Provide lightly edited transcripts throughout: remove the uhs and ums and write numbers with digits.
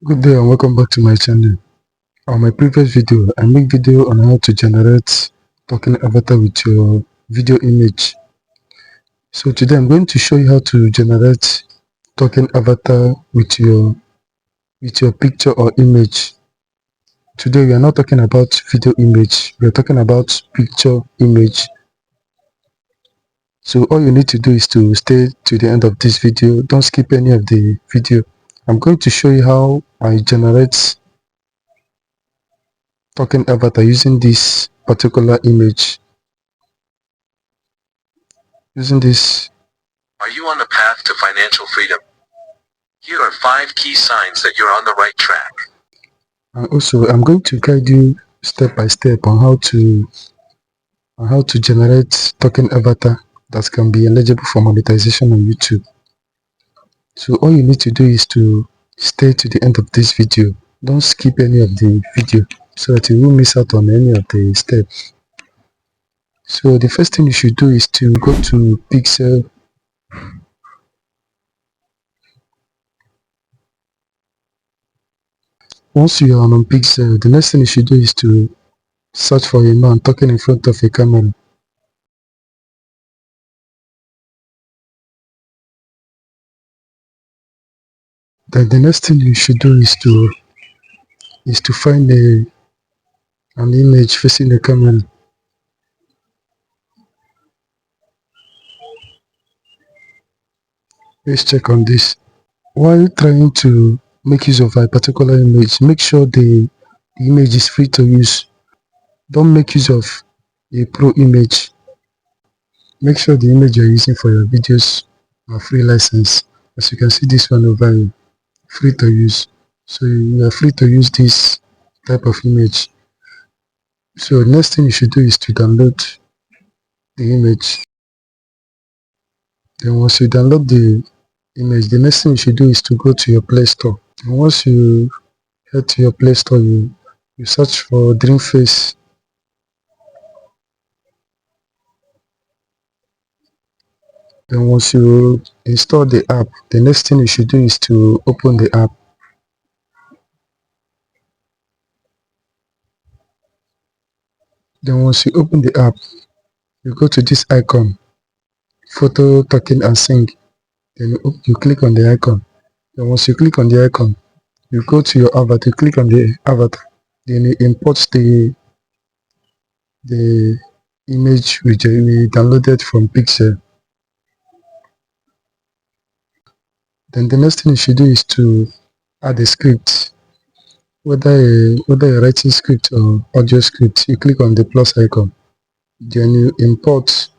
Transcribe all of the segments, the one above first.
Good day and welcome back to my channel. On my previous video, I made video on how to generate token avatar with your video image. So today I'm going to show you how to generate token avatar with your picture or image. Today we are not talking about video image, we are talking about picture image. So all you need to do is to stay to the end of this video. Don't skip any of the video. I'm going to show you how I generate token avatar using this particular image. Using this. Are you on the path to financial freedom? Here are 5 key signs that you're on the right track. And also I'm going to guide you step by step on how to generate token avatar that can be eligible for monetization on YouTube. So all you need to do is to stay to the end of this video. Don't skip any of the video so that you won't miss out on any of the steps. So the first thing you should do is to go to Pixel. Once you are on Pixel, the next thing you should do is to search for a man talking in front of a camera. Then the next thing you should do is to find an image facing the camera. Let's check on this. While trying to make use of a particular image, make sure the image is free to use. Don't make use of a pro image. Make sure the image you're using for your videos are free license. As you can see, this one over here, free to use. So you are free to use this type of image. So next thing you should do is to download the image. Then once you download the image, the next thing you should do is to go to your Play Store. And once you head to your Play Store, you search for Dreamface. Then once you install the app, the next thing you should do is to open the app. Then once you open the app, you go to this icon, photo, token and sync. Then you click on the icon. Then once you click on the icon, you go to your avatar, you click on the avatar. Then you import the image which we downloaded from Pixel. Then the next thing you should do is to add a script, whether a writing script or audio script. You click on the plus icon, then you import.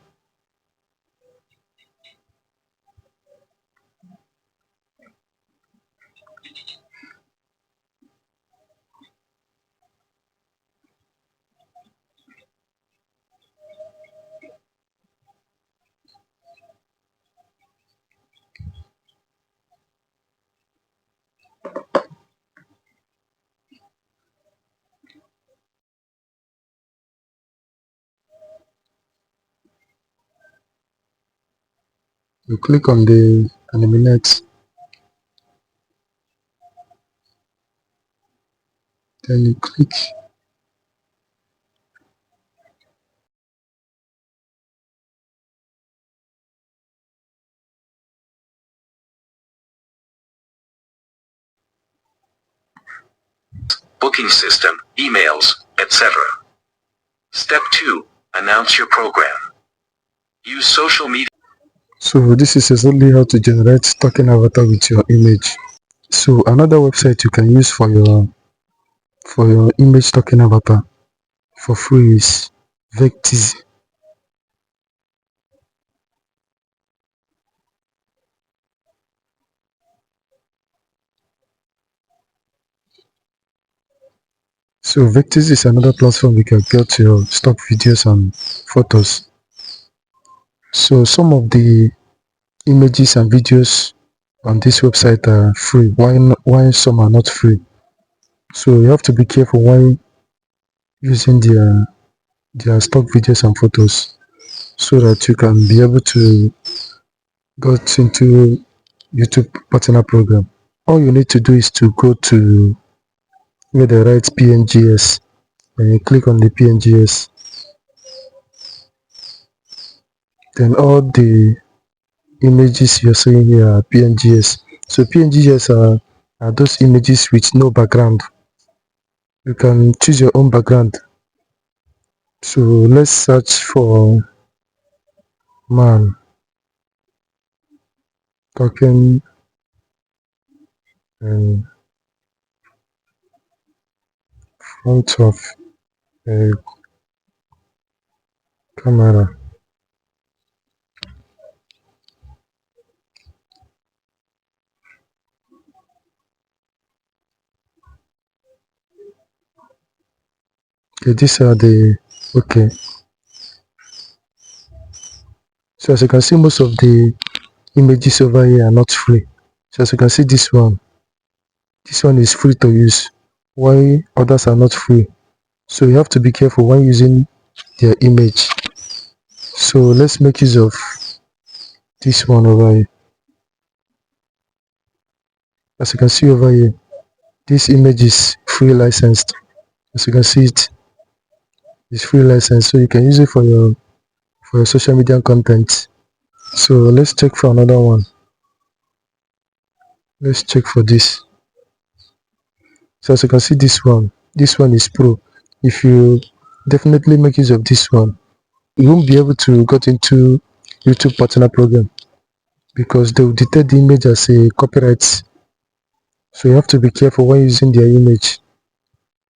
You click on the eliminate. Then you click Booking system, emails, etc. Step 2. Announce your program. Use social media. So this is exactly how to generate token avatar with your image. So another website you can use for your image token avatar for free is Vectizy. So Vectizy is another platform you can get your stock videos and photos. So some of the images and videos on this website are free, while some are not free. So you have to be careful while using their stock videos and photos, so that you can be able to get into YouTube partner program. all you need to do is to go to where they write PNGs and you click on the PNGs. Then all the images you're seeing here are PNGs. So PNGs are those images with no background. You can choose your own background. So let's search for man talking in front of a camera. Okay, these are the okay. So as you can see, most of the images over here are not free. So as you can see, this one is free to use, while others are not free. So you have to be careful when using their image. So let's make use of this one over here. As you can see over here, this image is free licensed. As you can see, it's free licensed, so you can use it for your social media content. So let's check for another one. Let's check for this. So as you can see, this one is pro. If you definitely make use of this one, you won't be able to get into YouTube partner program because they will detect the image as a copyright. So you have to be careful when using their image.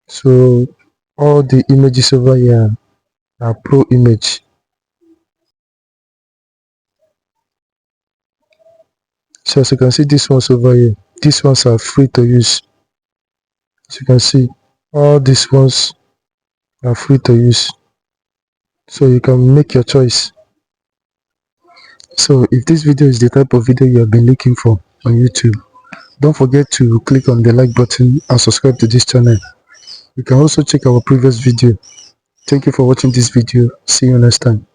So all the images over here are pro image. So as you can see, these ones over here, these ones are free to use. As you can see, all these ones are free to use. So you can make your choice. So if this video is the type of video you have been looking for on YouTube, don't forget to click on the like button and subscribe to this channel. You can also check our previous video. Thank you for watching this video. See you next time.